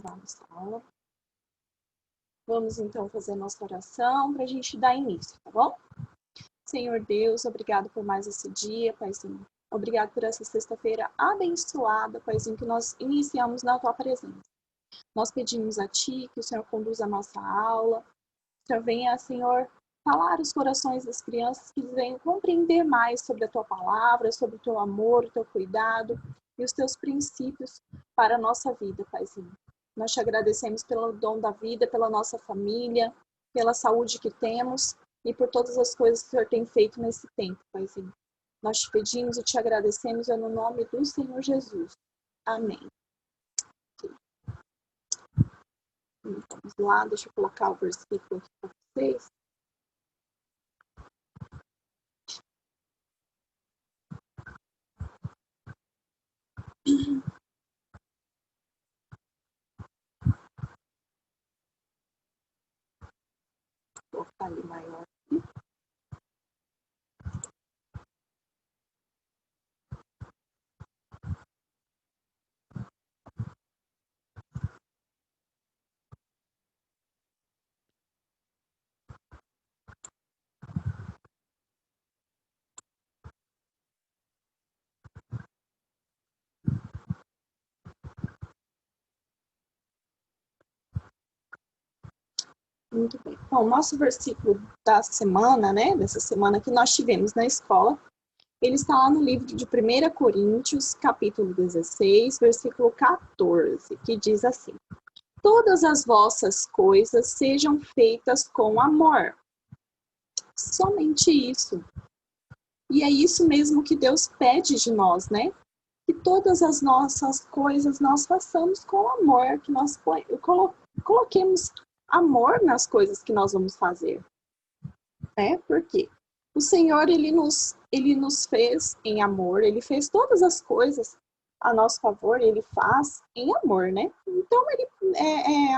Vamos à aula. Vamos então fazer a nossa oração para a gente dar início, tá bom? Senhor Deus, obrigado por mais esse dia, Paizinho. Obrigado por essa sexta-feira abençoada, Paizinho, que nós iniciamos na Tua presença. Nós pedimos a Ti que o Senhor conduza a nossa aula. Que o Senhor venha, Senhor, falar os corações das crianças, que venham compreender mais sobre a Tua palavra, sobre o Teu amor, o Teu cuidado e os Teus princípios para a nossa vida, Paizinho. Nós te agradecemos pelo dom da vida, pela nossa família, pela saúde que temos e por todas as coisas que o Senhor tem feito nesse tempo, Paizinho. Nós te pedimos e te agradecemos no nome do Senhor Jesus. Amém. Vamos lá, deixa eu colocar o versículo aqui para vocês. Vou colocar ali maior. Muito bem. Bom, o nosso versículo da semana, né, dessa semana que nós tivemos na escola, ele está lá no livro de 1 Coríntios, capítulo 16, versículo 14, que diz assim: todas as vossas coisas sejam feitas com amor. Somente isso. E é isso mesmo que Deus pede de nós, né? Que todas as nossas coisas nós façamos com amor, que nós coloquemos amor nas coisas que nós vamos fazer. Né? Por quê? O Senhor, ele nos fez em amor, ele fez todas as coisas a nosso favor, ele faz em amor, né? Então,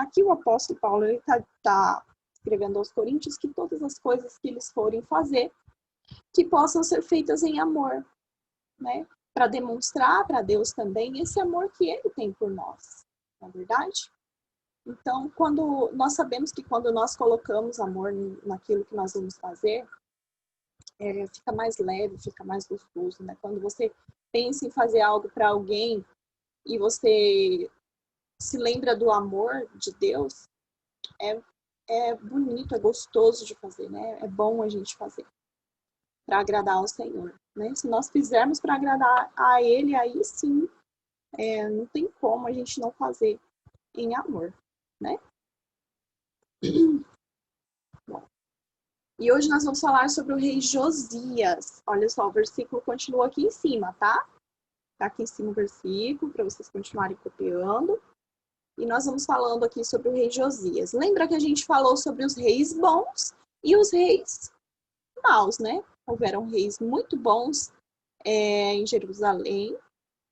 aqui o apóstolo Paulo está escrevendo aos Coríntios que todas as coisas que eles forem fazer, que possam ser feitas em amor, né? Para demonstrar para Deus também esse amor que ele tem por nós, não é verdade? Então, nós sabemos que quando nós colocamos amor naquilo que nós vamos fazer, fica mais leve, fica mais gostoso, né? Quando você pensa em fazer algo para alguém e você se lembra do amor de Deus, é bonito, é gostoso de fazer, né? É bom a gente fazer para agradar ao Senhor, né? Se nós fizermos para agradar a Ele, aí sim, não tem como a gente não fazer em amor, né? Bom. E hoje nós vamos falar sobre o rei Josias. Olha só, o versículo continua aqui em cima, tá? Tá aqui em cima o versículo, para vocês continuarem copiando. E nós vamos falando aqui sobre o rei Josias. Lembra que a gente falou sobre os reis bons e os reis maus, né? Houveram reis muito bons em Jerusalém,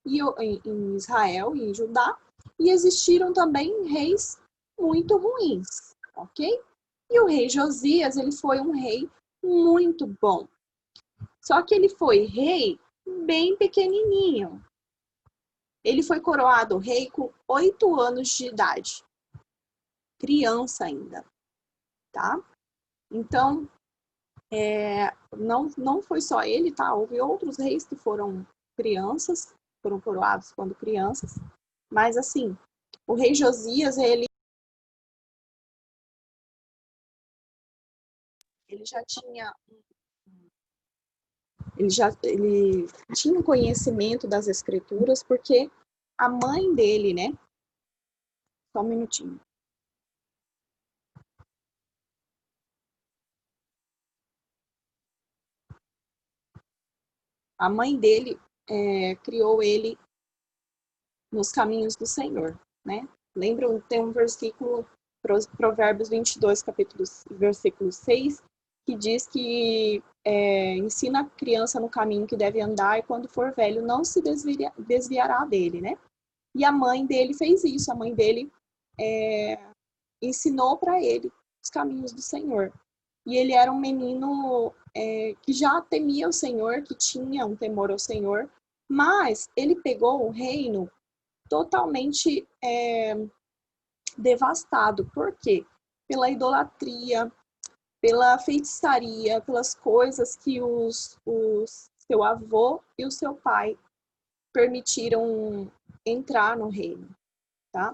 e em Israel e em Judá, e existiram também reis muito ruins, ok? E o rei Josias, ele foi um rei muito bom. Só que ele foi rei bem pequenininho. Ele foi coroado rei com 8 anos de idade. Criança ainda, tá? Então, não foi só ele, tá? Houve outros reis que foram crianças, foram coroados quando crianças. Mas, assim, o rei Josias, ele já tinha ele tinha conhecimento das escrituras, porque a mãe dele, né? Só um minutinho. A mãe dele criou ele nos caminhos do Senhor, né? Lembram, tem um versículo, Provérbios 22, versículo 6, que diz que ensina a criança no caminho que deve andar e quando for velho não se desviará dele, né? E a mãe dele fez isso, a mãe dele ensinou para ele os caminhos do Senhor. E ele era um menino que já temia o Senhor, que tinha um temor ao Senhor, mas ele pegou o reino totalmente devastado. Por quê? Pela idolatria, pela feitiçaria, pelas coisas que o seu avô e o seu pai permitiram entrar no reino, tá?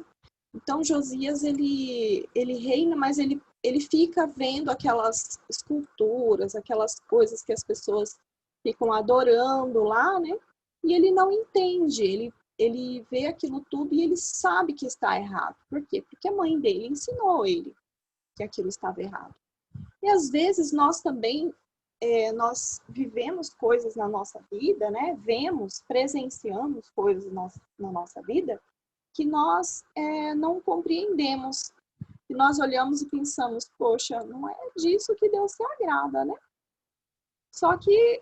Então Josias ele reina, mas ele fica vendo aquelas esculturas, aquelas coisas que as pessoas ficam adorando lá, né? E ele não entende, ele vê aquilo tudo e ele sabe que está errado. Por quê? Porque a mãe dele ensinou ele que aquilo estava errado. E às vezes nós também nós vivemos coisas na nossa vida, né? Vemos, presenciamos coisas na nossa vida que nós não compreendemos. E nós olhamos e pensamos, poxa, não é disso que Deus se agrada, né? Só que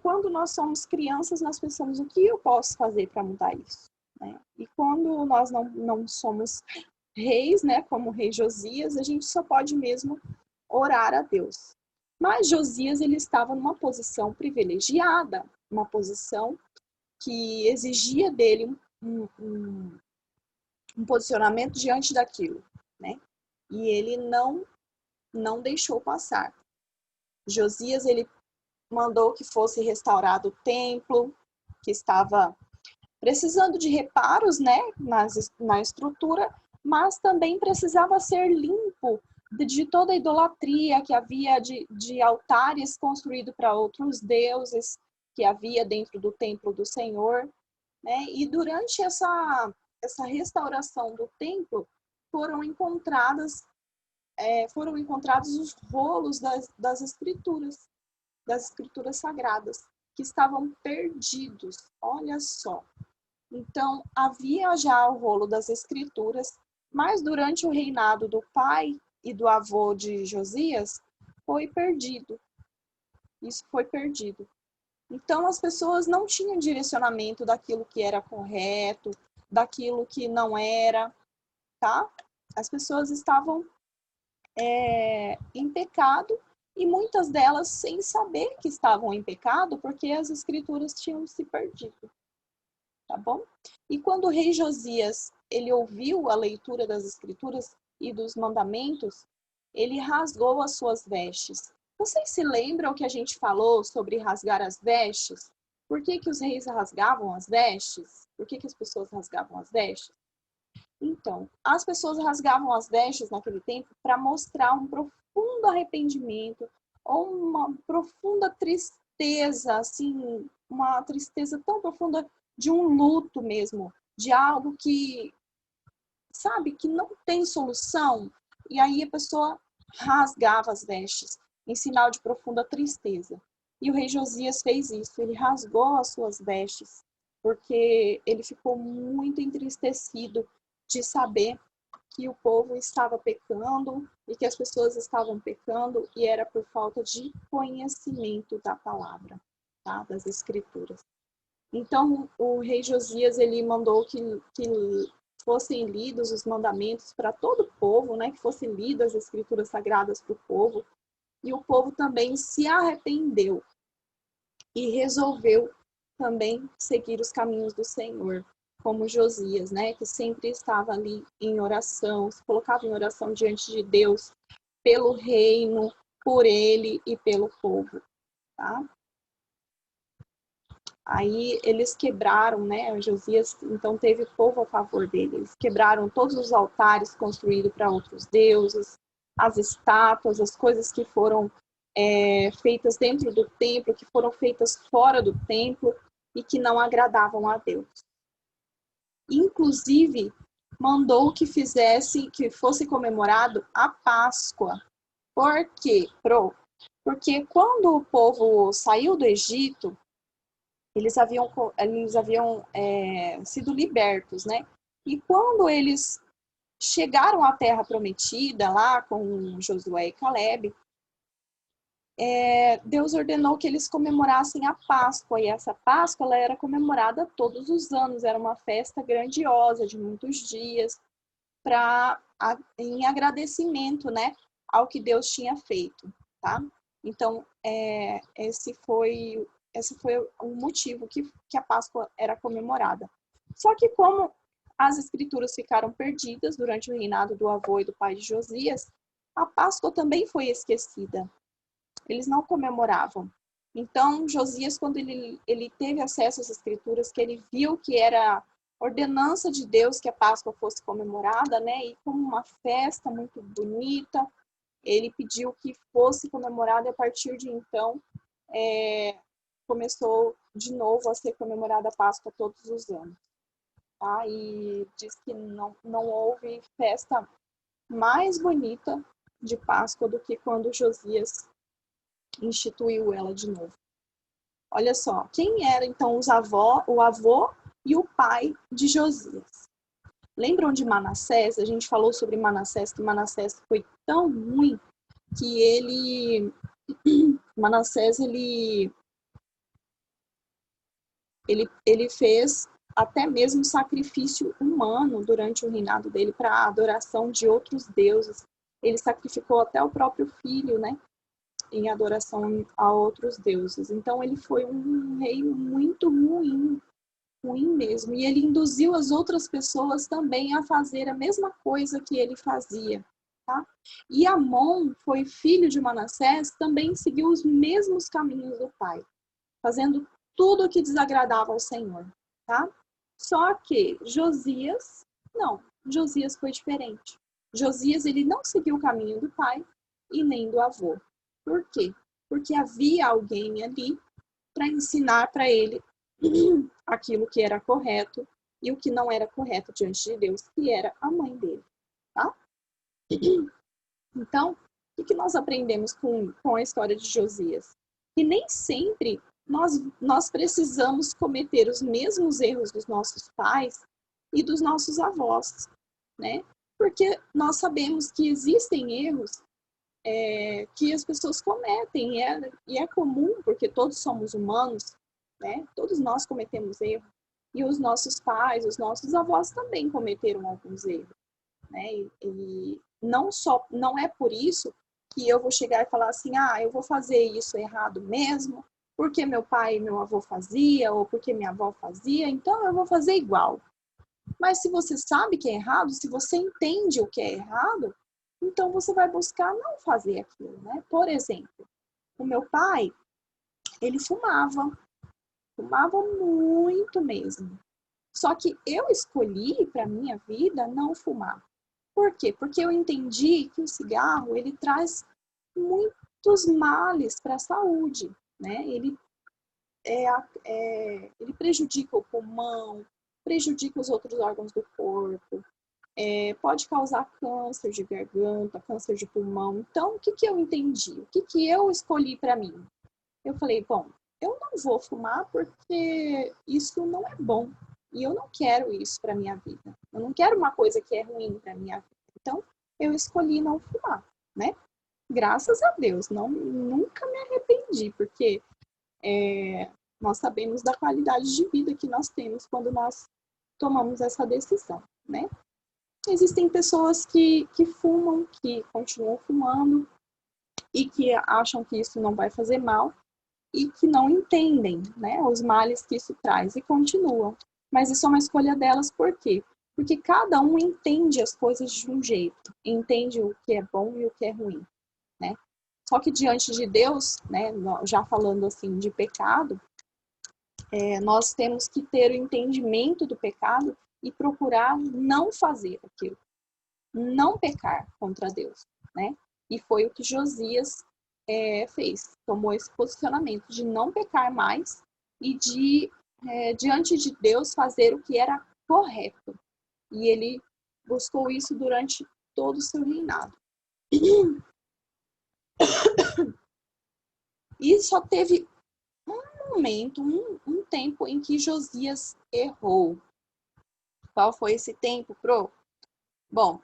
quando nós somos crianças, nós pensamos, o que eu posso fazer para mudar isso? Né? E quando nós não somos reis, né, como o rei Josias, a gente só pode mesmo orar a Deus. Mas Josias, ele estava numa posição privilegiada, uma posição que exigia dele um posicionamento diante daquilo, né? E ele não deixou passar. Josias, ele mandou que fosse restaurado o templo, que estava precisando de reparos, né, na estrutura, mas também precisava ser limpo de toda a idolatria que havia de altares construídos para outros deuses que havia dentro do templo do Senhor, né? E durante essa restauração do templo foram encontrados os rolos das escrituras sagradas que estavam perdidos. Olha só. Então, havia já o rolo das escrituras, mas durante o reinado do pai e do avô de Josias, foi perdido. Isso foi perdido. Então, as pessoas não tinham direcionamento daquilo que era correto, daquilo que não era, tá? As pessoas estavam em pecado e muitas delas sem saber que estavam em pecado, porque as escrituras tinham se perdido. Tá bom? E quando o rei Josias, ele ouviu a leitura das escrituras e dos mandamentos, ele rasgou as suas vestes. Vocês se lembram que a gente falou sobre rasgar as vestes? Por que os reis rasgavam as vestes? Por que as pessoas rasgavam as vestes? Então, as pessoas rasgavam as vestes naquele tempo para mostrar um profundo arrependimento ou uma profunda tristeza, assim, uma tristeza tão profunda de um luto mesmo, de algo que, sabe, que não tem solução. E aí a pessoa rasgava as vestes em sinal de profunda tristeza. E o rei Josias fez isso, ele rasgou as suas vestes, porque ele ficou muito entristecido de saber que o povo estava pecando e que as pessoas estavam pecando e era por falta de conhecimento da palavra, tá? Das escrituras. Então, o rei Josias, ele mandou que fossem lidos os mandamentos para todo o povo, né? Que fossem lidas as escrituras sagradas para o povo. E o povo também se arrependeu e resolveu também seguir os caminhos do Senhor, como Josias, né? Que sempre estava ali em oração, se colocava em oração diante de Deus, pelo reino, por ele e pelo povo, tá? Aí eles quebraram, né? Josias, então teve povo a favor dele. Eles quebraram todos os altares construídos para outros deuses, as estátuas, as coisas que foram feitas dentro do templo, que foram feitas fora do templo e que não agradavam a Deus. Inclusive, mandou que fosse comemorado a Páscoa. Por quê, Porque quando o povo saiu do Egito, eles haviam sido libertos, né? E quando eles chegaram à Terra Prometida, lá com Josué e Caleb, Deus ordenou que eles comemorassem a Páscoa, e essa Páscoa ela era comemorada todos os anos, era uma festa grandiosa, de muitos dias, em agradecimento, né, ao que Deus tinha feito, tá? Então, esse foi o motivo que a Páscoa era comemorada. Só que como as escrituras ficaram perdidas durante o reinado do avô e do pai de Josias, a Páscoa também foi esquecida. Eles não comemoravam. Então, Josias, quando ele teve acesso às escrituras, que ele viu que era ordenança de Deus que a Páscoa fosse comemorada, né? E como uma festa muito bonita, ele pediu que fosse comemorada e a partir de então começou de novo a ser comemorada a Páscoa todos os anos. Tá? E diz que não houve festa mais bonita de Páscoa do que quando Josias instituiu ela de novo. Olha só, quem era então o avô e o pai de Josias? Lembram de Manassés? A gente falou sobre Manassés, que Manassés foi tão ruim que Manassés, ele fez até mesmo sacrifício humano durante o reinado dele para a adoração de outros deuses. Ele sacrificou até o próprio filho, né? Em adoração a outros deuses. Então ele foi um rei muito ruim mesmo. E ele induziu as outras pessoas também a fazer a mesma coisa que ele fazia. Tá? E Amon foi filho de Manassés, também seguiu os mesmos caminhos do pai, fazendo tudo o que desagradava ao Senhor. Tá? Só que Josias foi diferente. Josias, ele não seguiu o caminho do pai e nem do avô. Por quê? Porque havia alguém ali para ensinar para ele aquilo que era correto e o que não era correto diante de Deus, que era a mãe dele. Tá? Então, o que nós aprendemos com a história de Josias? Que nem sempre nós precisamos cometer os mesmos erros dos nossos pais e dos nossos avós, né? Porque nós sabemos que existem erros que as pessoas cometem, e é comum, porque todos somos humanos, né? Todos nós cometemos erros, e os nossos pais, os nossos avós também cometeram alguns erros, né? E não é por isso que eu vou chegar e falar assim, eu vou fazer isso errado mesmo, porque meu pai e meu avô fazia, ou porque minha avó fazia, então eu vou fazer igual. Mas se você sabe que é errado, se você entende o que é errado, então você vai buscar não fazer aquilo, né? Por exemplo, o meu pai, ele fumava muito mesmo. Só que eu escolhi para minha vida não fumar. Por quê? Porque eu entendi que o cigarro, ele traz muitos males para a saúde, né? Ele prejudica o pulmão, prejudica os outros órgãos do corpo, pode causar câncer de garganta, câncer de pulmão. Então, o que eu entendi? O que eu escolhi para mim? Eu falei, bom, eu não vou fumar porque isso não é bom. E eu não quero isso para minha vida. Eu não quero uma coisa que é ruim para minha vida. Então, eu escolhi não fumar, né? Graças a Deus, nunca me arrependi, porque nós sabemos da qualidade de vida que nós temos quando nós tomamos essa decisão, né? Existem pessoas que fumam, que continuam fumando e que acham que isso não vai fazer mal e que não entendem, né, os males que isso traz e continuam. Mas isso é uma escolha delas, por quê? Porque cada um entende as coisas de um jeito, entende o que é bom e o que é ruim, né? Só que diante de Deus, né, já falando assim de pecado, nós temos que ter o entendimento do pecado e procurar não fazer aquilo, não pecar contra Deus, né? E foi o que Josias fez, tomou esse posicionamento de não pecar mais e de, diante de Deus, fazer o que era correto. E ele buscou isso durante todo o seu reinado. E só teve um momento, um tempo em que Josias errou. Qual foi esse tempo, Pro? Bom,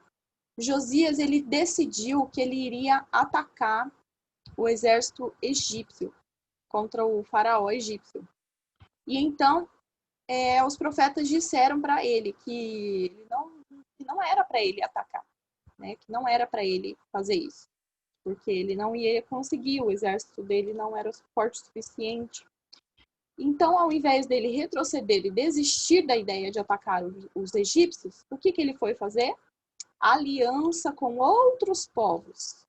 Josias, ele decidiu que ele iria atacar o exército egípcio contra o faraó egípcio. E então, os profetas disseram para ele que não era para ele atacar, né? Que não era para ele fazer isso, porque ele não ia conseguir, o exército dele não era forte o suficiente. Então, ao invés dele retroceder e desistir da ideia de atacar os egípcios, o que ele foi fazer? Aliança com outros povos.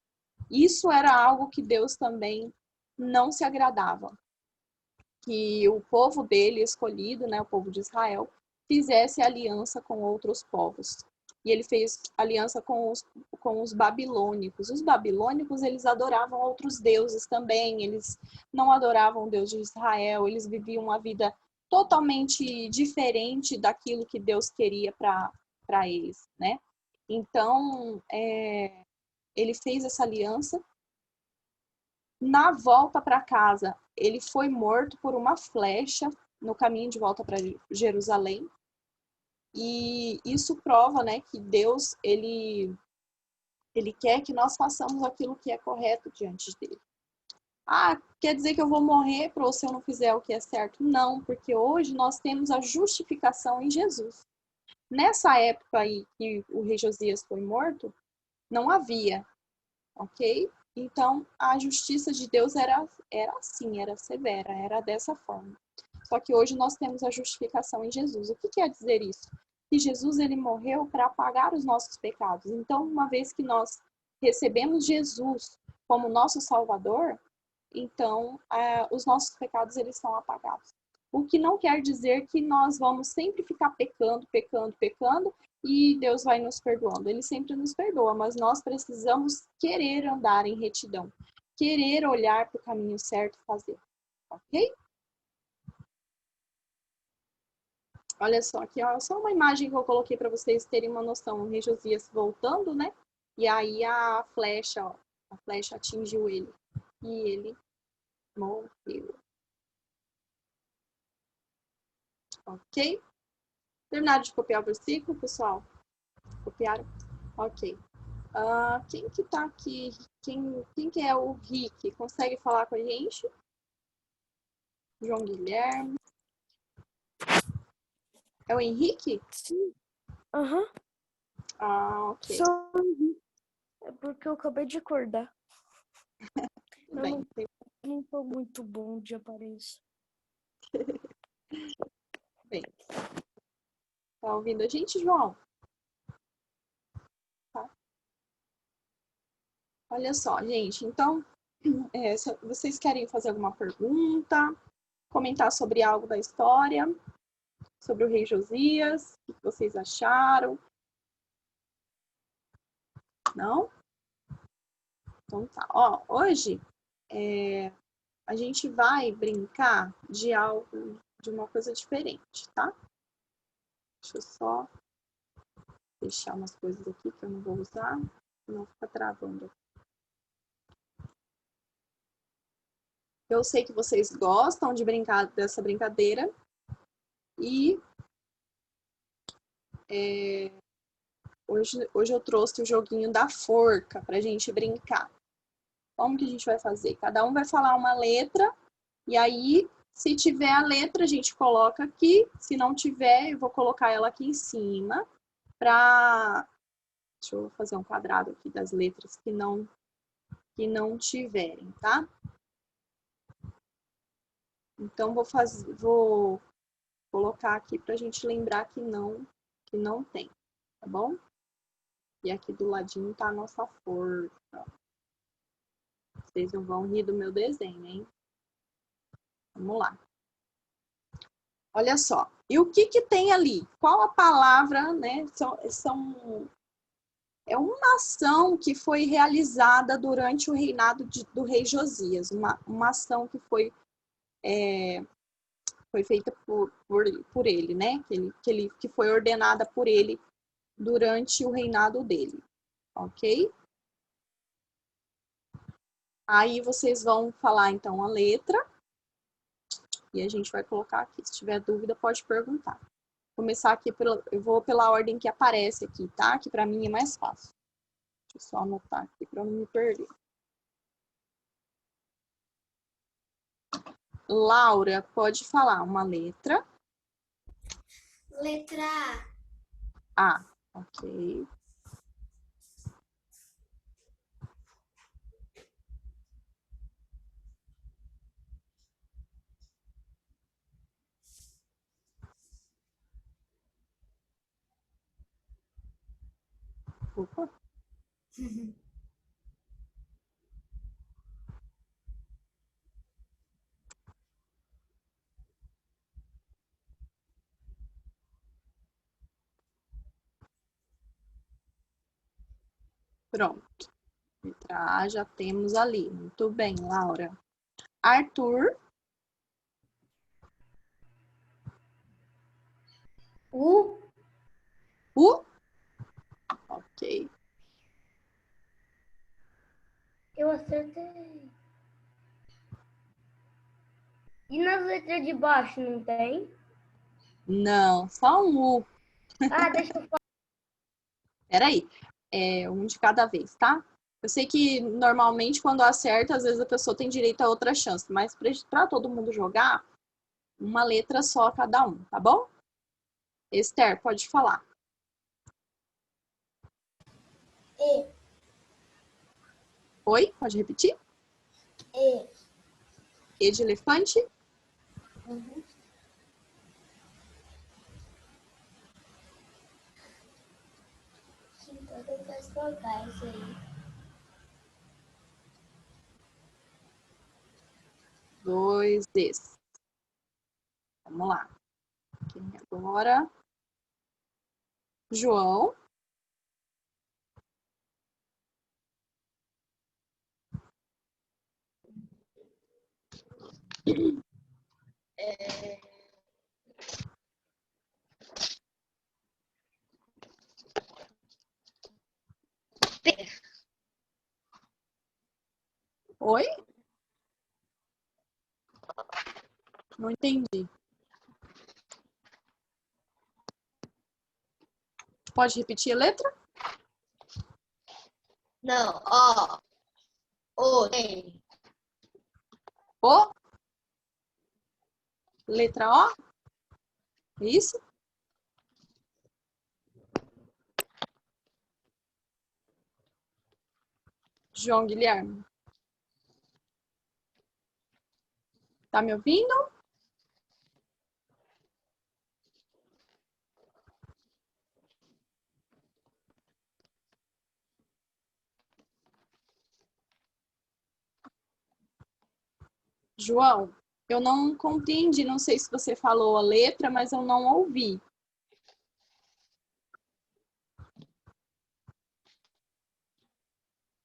Isso era algo que Deus também não se agradava. Que o povo dele, escolhido, né, o povo de Israel, fizesse aliança com outros povos. E ele fez aliança com os babilônicos. Os babilônicos, eles adoravam outros deuses também, eles não adoravam o Deus de Israel, eles viviam uma vida totalmente diferente daquilo que Deus queria para eles, né? Então, ele fez essa aliança. Na volta para casa, ele foi morto por uma flecha no caminho de volta para Jerusalém. E isso prova, né, que Deus, ele quer que nós façamos aquilo que é correto diante dele. Ah, quer dizer que eu vou morrer para se eu não fizer o que é certo? Não, porque hoje nós temos a justificação em Jesus. Nessa época aí que o rei Josias foi morto, não havia, ok? Então, a justiça de Deus era assim, era severa, era dessa forma. Só que hoje nós temos a justificação em Jesus. O que quer dizer isso? Que Jesus, ele morreu para apagar os nossos pecados. Então, uma vez que nós recebemos Jesus como nosso Salvador, então os nossos pecados, eles são apagados. O que não quer dizer que nós vamos sempre ficar pecando, e Deus vai nos perdoando. Ele sempre nos perdoa, mas nós precisamos querer andar em retidão, querer olhar para o caminho certo e fazer, ok? Olha só, aqui ó, só uma imagem que eu coloquei para vocês terem uma noção. O rei Josias voltando, né? E aí a flecha atingiu ele e ele morreu. Ok? Terminaram de copiar o versículo, pessoal? Copiaram? Ok. Quem que tá aqui? Quem que é o Rick? Consegue falar com a gente? João Guilherme. É o Henrique? Sim. Aham. Ok. Só é porque eu acabei de acordar. Bem, Não tô muito bom de aparência. bem. Tá ouvindo a gente, João? Tá. Olha só, gente. Então, se vocês querem fazer alguma pergunta, comentar sobre algo da história, sobre o rei Josias, o que vocês acharam? Não? Então tá. Ó, hoje a gente vai brincar de algo, de uma coisa diferente, tá? Deixa eu só deixar umas coisas aqui que eu não vou usar, não fica travando. Eu sei que vocês gostam de brincar dessa brincadeira e hoje eu trouxe o joguinho da forca pra gente brincar. Como que a gente vai fazer? Cada um vai falar uma letra e aí, se tiver a letra, a gente coloca aqui. Se não tiver, eu vou colocar ela aqui em cima para... Deixa eu fazer um quadrado aqui das letras que não tiverem, tá? Então, vou colocar aqui para a gente lembrar que não tem, tá bom? E aqui do ladinho tá a nossa forca. Vocês não vão rir do meu desenho, hein? Vamos lá. Olha só. E o que tem ali? Qual a palavra, né? É uma ação que foi realizada durante o reinado do rei Josias. Uma ação que foi feita por ele, né? Que foi ordenada por ele durante o reinado dele. Ok? Aí vocês vão falar, então, a letra. E a gente vai colocar aqui. Se tiver dúvida, pode perguntar. Vou começar aqui, eu vou pela ordem que aparece aqui, tá? Que para mim é mais fácil. Deixa eu só anotar aqui para não me perder. Laura, pode falar uma letra. Letra A. Ok. Opa. Pronto. Letra A já temos ali. Muito bem, Laura. Arthur. U. U. Ok. Eu acertei. E nas letras de baixo não tem? Não, só um U. Ah, deixa eu falar. Peraí. Um de cada vez, tá? Eu sei que normalmente quando acerta, às vezes a pessoa tem direito a outra chance, mas para todo mundo jogar, uma letra só cada um, tá bom? Esther, pode falar. E. Oi? Pode repetir? E. E de elefante? Uhum. Então tem que explicar isso aí. 2 Ds. Vamos lá. Quem agora? João. Oi? Não entendi. Pode repetir a letra? Não, ó. O. Tem. O. Letra O? Isso? João Guilherme. Tá me ouvindo? João, eu não compreendi. Não sei se você falou a letra, mas eu não ouvi.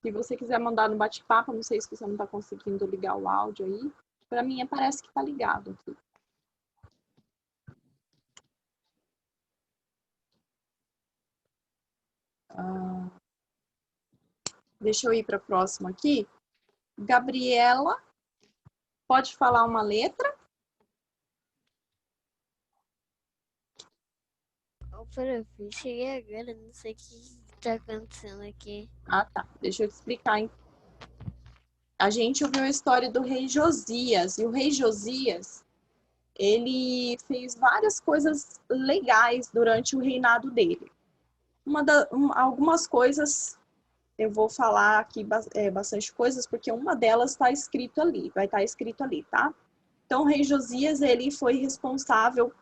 Se você quiser mandar no bate-papo, não sei se você não está conseguindo ligar o áudio aí. Para mim, parece que está ligado aqui. Deixa eu ir para a próxima aqui. Gabriela, pode falar uma letra? Opa, eu cheguei agora, não sei o que tá acontecendo aqui. Ah, tá. Deixa eu te explicar. Hein? A gente ouviu a história do rei Josias. E o rei Josias, ele fez várias coisas legais durante o reinado dele. Algumas coisas, eu vou falar aqui bastante coisas, porque uma delas está escrito ali, vai estar escrito ali, tá? Então, o rei Josias, ele foi responsável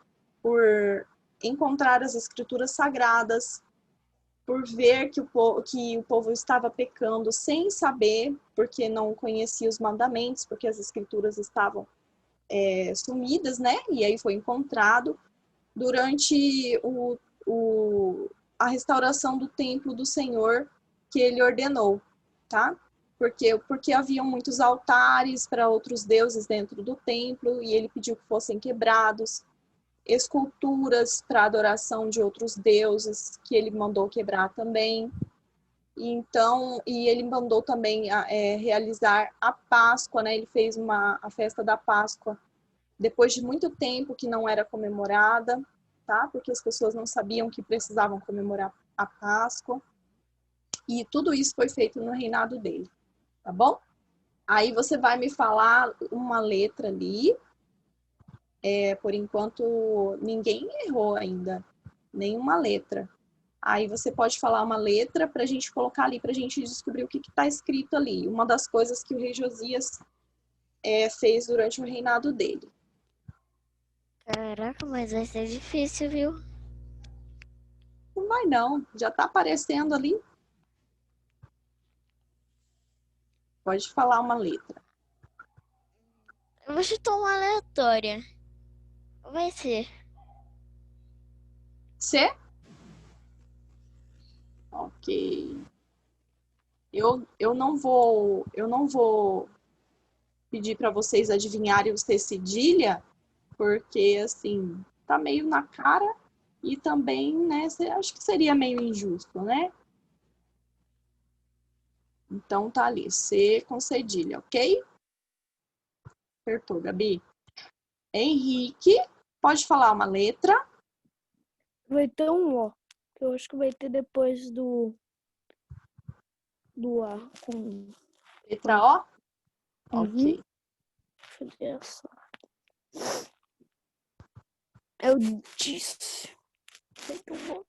por encontrar as escrituras sagradas, por ver que o povo estava pecando sem saber, porque não conhecia os mandamentos, porque as escrituras estavam sumidas, né? E aí foi encontrado durante a restauração do templo do Senhor que ele ordenou, tá? Porque haviam muitos altares para outros deuses dentro do templo e ele pediu que fossem quebrados, esculturas para adoração de outros deuses que ele mandou quebrar também. E ele mandou também realizar a Páscoa, né? Ele fez a festa da Páscoa depois de muito tempo que não era comemorada, tá? Porque as pessoas não sabiam que precisavam comemorar a Páscoa. E tudo isso foi feito no reinado dele, tá bom? Aí você vai me falar uma letra ali. Por enquanto, ninguém errou ainda, nenhuma letra. Aí você pode falar uma letra para a gente colocar ali, para a gente descobrir o que está escrito ali. Uma das coisas que o rei Josias fez durante o reinado dele. Caraca, mas vai ser difícil, viu? Não vai não, já está aparecendo ali. Pode falar uma letra. Eu vou chutar uma aleatória. Vai ser. C? Ok. Eu não vou pedir para vocês adivinharem o C cedilha, porque assim, tá meio na cara e também, né, acho que seria meio injusto, né? Então tá ali, C com cedilha, ok? Acertou, Gabi. Henrique, pode falar uma letra? Vai ter um O. Eu acho que vai ter depois do A. Com... Letra O? Uhum. Ok. Deixa eu ver essa. Eu disse. Muito bom.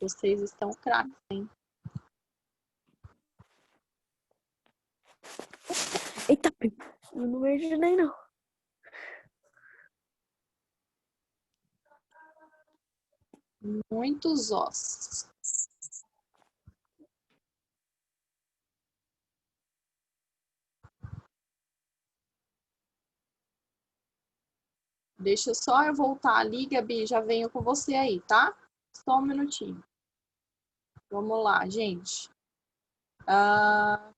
Vocês estão craques, hein? Eita, eu não imaginei, não. Muitos ossos. Deixa só eu voltar ali, Gabi, já venho com você aí, tá? Só um minutinho. Vamos lá, gente.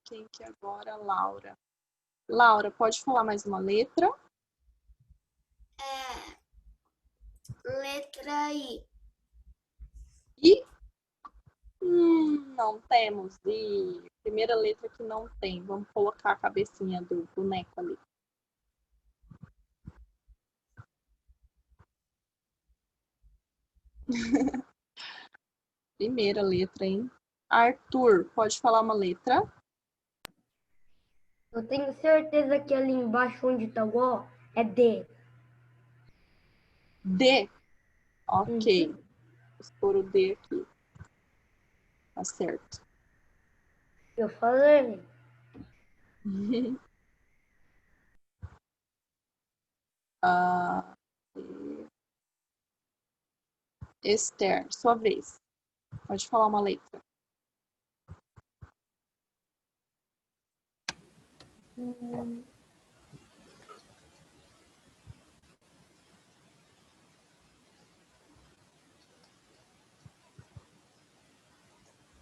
Quem que é agora? Laura. Laura, pode falar mais uma letra? Letra I. E não temos. E primeira letra que não tem. Vamos colocar a cabecinha do boneco ali. Primeira letra, hein? Arthur, pode falar uma letra? Eu tenho certeza que ali embaixo onde tá o O é D. D. Ok. Vou expor o D aqui. Tá certo. Eu falei. Esther, sua vez. Pode falar uma letra.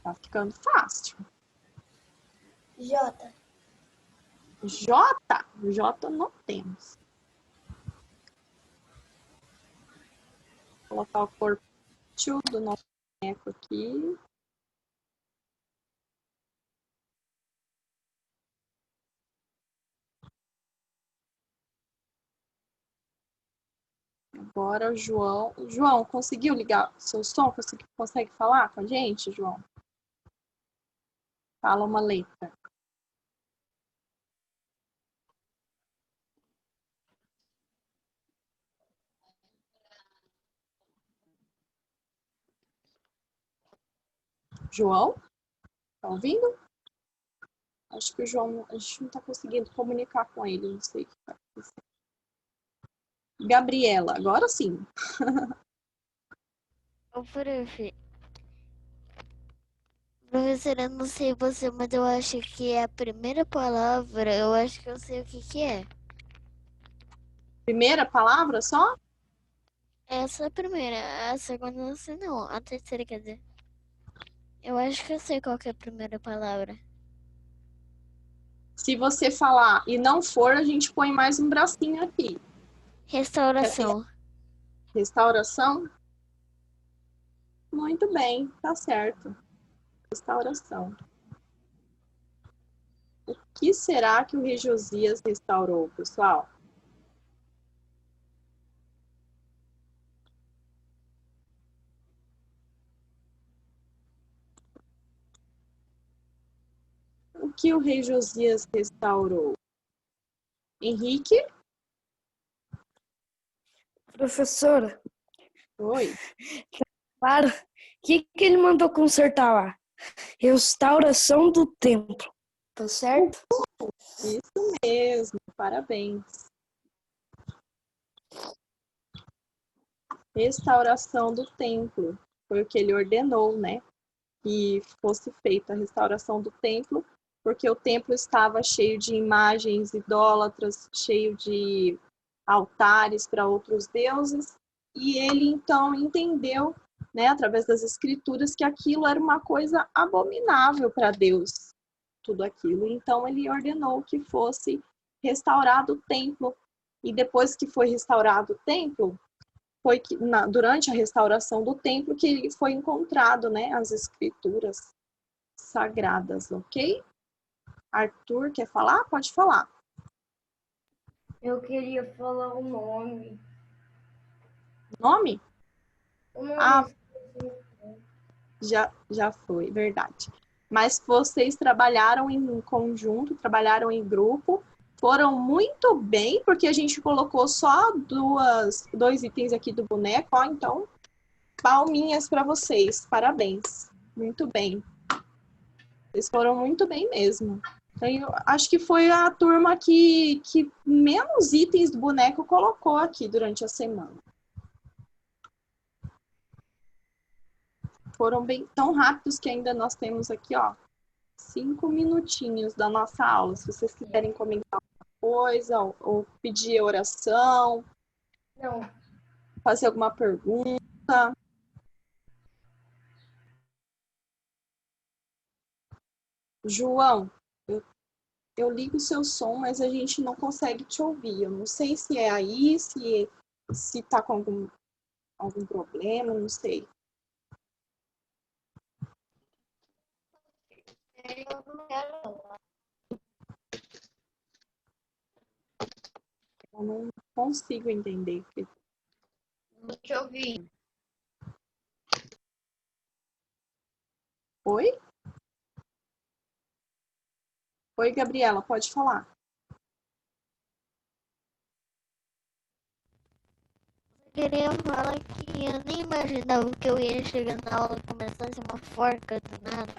Tá ficando fácil. J. J. J não temos. Vou colocar o corpo do nosso boneco aqui. Agora o João. João, conseguiu ligar seu som? Consegue falar com a gente, João? Fala uma letra. João? Tá ouvindo? Acho que o João, a gente não tá conseguindo comunicar com ele, não sei o que tá acontecendo. Gabriela, agora sim. Ô, prof. Professora, eu não sei você, mas eu acho que é a primeira palavra, eu acho que eu sei o que que é. Primeira palavra só? Essa é a primeira, a segunda eu não sei não, a terceira quer dizer. Eu acho que eu sei qual que é a primeira palavra. Se você falar e não for, a gente põe mais um bracinho aqui. Restauração. Restauração? Muito bem, tá certo. Restauração. O que será que o rei Josias restaurou, pessoal? O que o rei Josias restaurou? Henrique? Professora, Oi. claro. O que ele mandou consertar lá? Restauração do templo. Tá certo? Isso mesmo, parabéns. Restauração do templo. Foi o que ele ordenou, né? Que fosse feita a restauração do templo, porque o templo estava cheio de imagens idólatras, cheio de altares para outros deuses, e ele então entendeu, né, através das escrituras, que aquilo era uma coisa abominável para Deus, tudo aquilo. Então ele ordenou que fosse restaurado o templo, e depois que foi restaurado o templo, foi que, durante a restauração do templo que foi encontrado, né, as escrituras sagradas, ok? Arthur, quer falar? Pode falar. Eu queria falar o nome. Nome? O nome Ah, já foi, verdade. Mas vocês trabalharam em conjunto, trabalharam em grupo, foram muito bem, porque a gente colocou só dois itens aqui do boneco, ó, então, palminhas para vocês, parabéns. Muito bem. Vocês foram muito bem mesmo. Eu acho que foi a turma que menos itens do boneco colocou aqui durante a semana. Foram bem tão rápidos que ainda nós temos aqui, ó, 5 minutinhos da nossa aula. Se vocês quiserem comentar alguma coisa, ou pedir oração, Não. fazer alguma pergunta. João, eu ligo o seu som, mas a gente não consegue te ouvir. Eu não sei se é aí, se tá com algum problema, não sei. Eu não quero. Eu não consigo entender. Não te ouvi. Oi? Oi, Gabriela, pode falar. Eu queria falar que eu nem imaginava que eu ia chegar na aula e começasse uma forca do nada.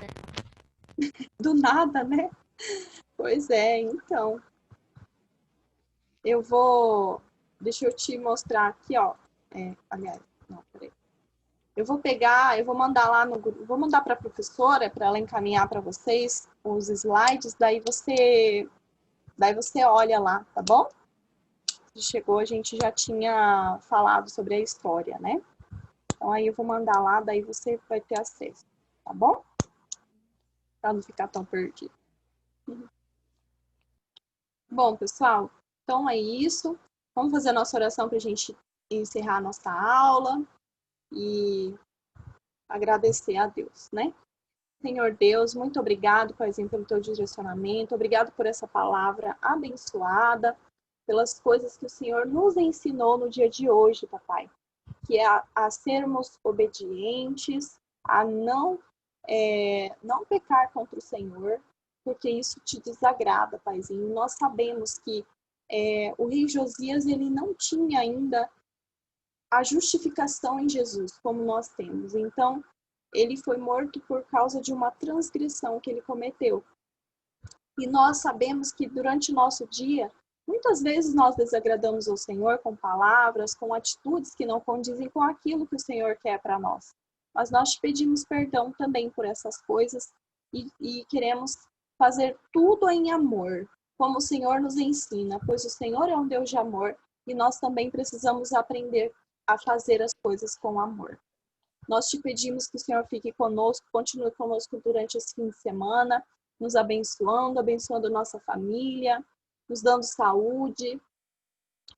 Do nada, né? Pois é, então. Eu vou. Deixa eu te mostrar aqui, ó. Aliás, não, peraí. Eu vou mandar lá no grupo, vou mandar para a professora para ela encaminhar para vocês os slides, daí você olha lá, tá bom? Chegou, a gente já tinha falado sobre a história, né? Então aí eu vou mandar lá, daí você vai ter acesso, tá bom? Para não ficar tão perdido. Bom, pessoal, então é isso. Vamos fazer a nossa oração para a gente encerrar a nossa aula e agradecer a Deus, né? Senhor Deus, muito obrigado, Paizinho, pelo teu direcionamento. Obrigado por essa palavra abençoada, pelas coisas que o Senhor nos ensinou no dia de hoje, papai. Que é a sermos obedientes, a não pecar contra o Senhor, porque isso te desagrada, Paizinho. Nós sabemos que o rei Josias, ele não tinha ainda a justificação em Jesus, como nós temos. Então, ele foi morto por causa de uma transgressão que ele cometeu. E nós sabemos que durante o nosso dia, muitas vezes nós desagradamos ao Senhor com palavras, com atitudes que não condizem com aquilo que o Senhor quer para nós. Mas nós te pedimos perdão também por essas coisas e queremos fazer tudo em amor, como o Senhor nos ensina, pois o Senhor é um Deus de amor e nós também precisamos aprender a fazer as coisas com amor. Nós te pedimos que o Senhor fique conosco, continue conosco durante esse fim de semana, nos abençoando, abençoando nossa família, nos dando saúde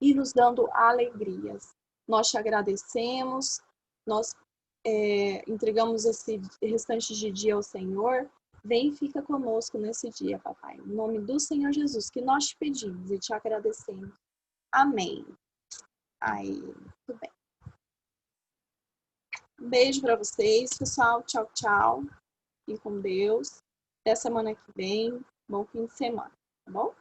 e nos dando alegrias. Nós te agradecemos, nós entregamos esse restante de dia ao Senhor. Vem e fica conosco nesse dia, papai. Em nome do Senhor Jesus, que nós te pedimos e te agradecemos. Amém. Aí, tudo bem. Um beijo para vocês, pessoal. Tchau, tchau. Fiquem com Deus. Até semana que vem. Bom fim de semana, tá bom?